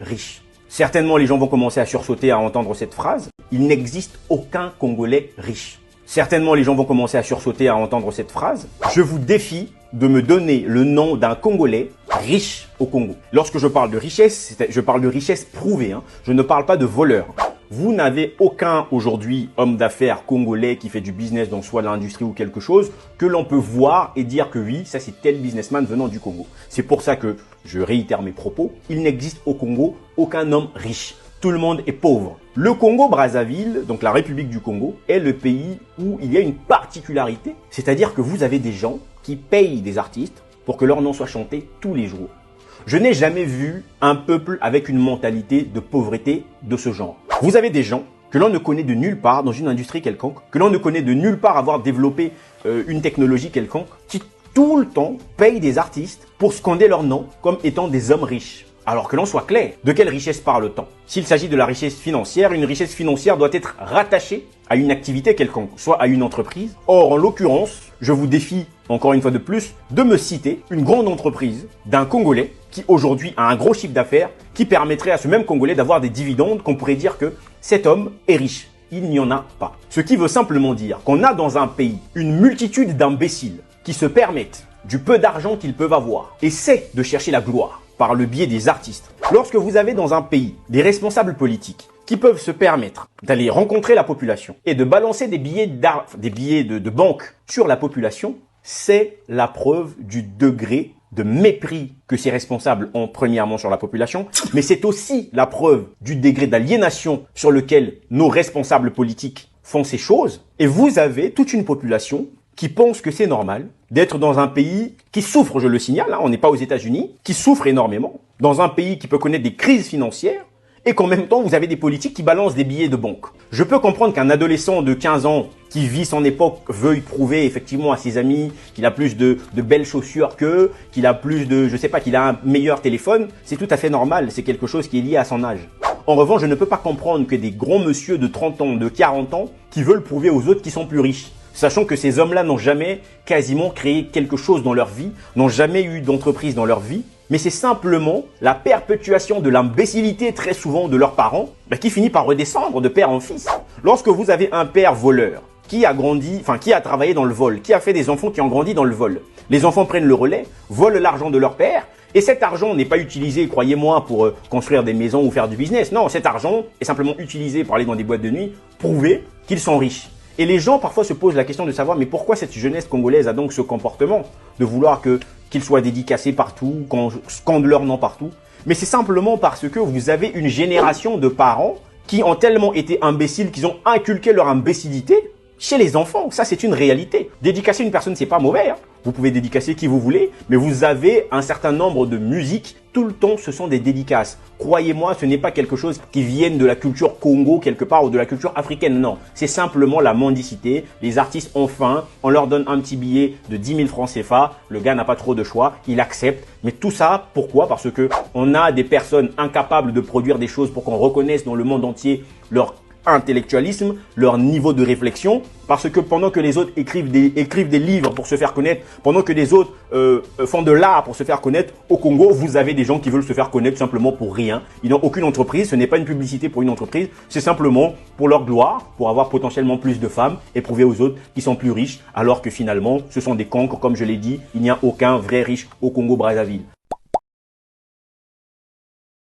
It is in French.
riche. Certainement, les gens vont commencer à sursauter à entendre cette phrase. Il n'existe aucun Congolais riche. Certainement, les gens vont commencer à sursauter à entendre cette phrase. Je vous défie de me donner le nom d'un Congolais riche au Congo. Lorsque je parle de richesse, je parle de richesse prouvée. Je ne parle pas de voleur. Vous n'avez aucun aujourd'hui homme d'affaires congolais qui fait du business dans soit l'industrie ou quelque chose que l'on peut voir et dire que oui, ça c'est tel businessman venant du Congo. C'est pour ça que je réitère mes propos. Il n'existe au Congo aucun homme riche. Tout le monde est pauvre. Le Congo-Brazzaville, donc la République du Congo, est le pays où il y a une particularité. C'est-à-dire que vous avez des gens qui payent des artistes pour que leur nom soit chanté tous les jours. Je n'ai jamais vu un peuple avec une mentalité de pauvreté de ce genre. Vous avez des gens que l'on ne connaît de nulle part dans une industrie quelconque, que l'on ne connaît de nulle part avoir développé une technologie quelconque, qui tout le temps payent des artistes pour scander leur nom comme étant des hommes riches. Alors que l'on soit clair, de quelle richesse parle-t-on? S'il s'agit de la richesse financière, une richesse financière doit être rattachée à une activité quelconque, soit à une entreprise. Or, en l'occurrence, je vous défie, encore une fois de plus, de me citer une grande entreprise d'un Congolais qui aujourd'hui a un gros chiffre d'affaires qui permettrait à ce même Congolais d'avoir des dividendes qu'on pourrait dire que cet homme est riche. Il n'y en a pas. Ce qui veut simplement dire qu'on a dans un pays une multitude d'imbéciles qui se permettent du peu d'argent qu'ils peuvent avoir, essaient de chercher la gloire par le biais des artistes. Lorsque vous avez dans un pays des responsables politiques qui peuvent se permettre d'aller rencontrer la population et de balancer des billets de banque sur la population, c'est la preuve du degré de mépris que ces responsables ont premièrement sur la population, mais c'est aussi la preuve du degré d'aliénation sur lequel nos responsables politiques font ces choses. Et vous avez toute une population qui pense que c'est normal d'être dans un pays qui souffre, je le signale, on n'est pas aux États-Unis, qui souffre énormément, dans un pays qui peut connaître des crises financières, et qu'en même temps, vous avez des politiques qui balancent des billets de banque. Je peux comprendre qu'un adolescent de 15 ans qui vit son époque veuille prouver effectivement à ses amis qu'il a plus de belles chaussures qu'eux, qu'il a plus de, je sais pas, qu'il a un meilleur téléphone. C'est tout à fait normal, c'est quelque chose qui est lié à son âge. En revanche, je ne peux pas comprendre que des grands messieurs de 30 ans, de 40 ans, qui veulent prouver aux autres qu'ils sont plus riches. Sachant que ces hommes-là n'ont jamais quasiment créé quelque chose dans leur vie, n'ont jamais eu d'entreprise dans leur vie, mais c'est simplement la perpétuation de l'imbécilité très souvent de leurs parents qui finit par redescendre de père en fils. Lorsque vous avez un père voleur qui a grandi, qui a travaillé dans le vol, qui a fait des enfants qui ont grandi dans le vol, les enfants prennent le relais, volent l'argent de leur père, et cet argent n'est pas utilisé, croyez-moi, pour construire des maisons ou faire du business. Non, cet argent est simplement utilisé pour aller dans des boîtes de nuit, prouver qu'ils sont riches. Et les gens parfois se posent la question de savoir mais pourquoi cette jeunesse congolaise a donc ce comportement de vouloir qu'ils soient dédicacés partout, qu'on scande leur nom partout. Mais c'est simplement parce que vous avez une génération de parents qui ont tellement été imbéciles qu'ils ont inculqué leur imbécilité chez les enfants. Ça, c'est une réalité. Dédicacer une personne, c'est pas mauvais. Vous pouvez dédicacer qui vous voulez, mais vous avez un certain nombre de musiques. Tout le temps, ce sont des dédicaces. Croyez-moi, ce n'est pas quelque chose qui vienne de la culture Congo quelque part ou de la culture africaine. Non, c'est simplement la mendicité. Les artistes ont faim, on leur donne un petit billet de 10 000 francs CFA. Le gars n'a pas trop de choix, il accepte. Mais tout ça, pourquoi? Parce que on a des personnes incapables de produire des choses pour qu'on reconnaisse dans le monde entier leur intellectualisme, leur niveau de réflexion, parce que pendant que les autres écrivent des livres pour se faire connaître, pendant que les autres font de l'art pour se faire connaître, au Congo, vous avez des gens qui veulent se faire connaître simplement pour rien. Ils n'ont aucune entreprise, ce n'est pas une publicité pour une entreprise, c'est simplement pour leur gloire, pour avoir potentiellement plus de femmes et prouver aux autres qu'ils sont plus riches, alors que finalement, ce sont des cancres, comme je l'ai dit, il n'y a aucun vrai riche au Congo-Brazzaville.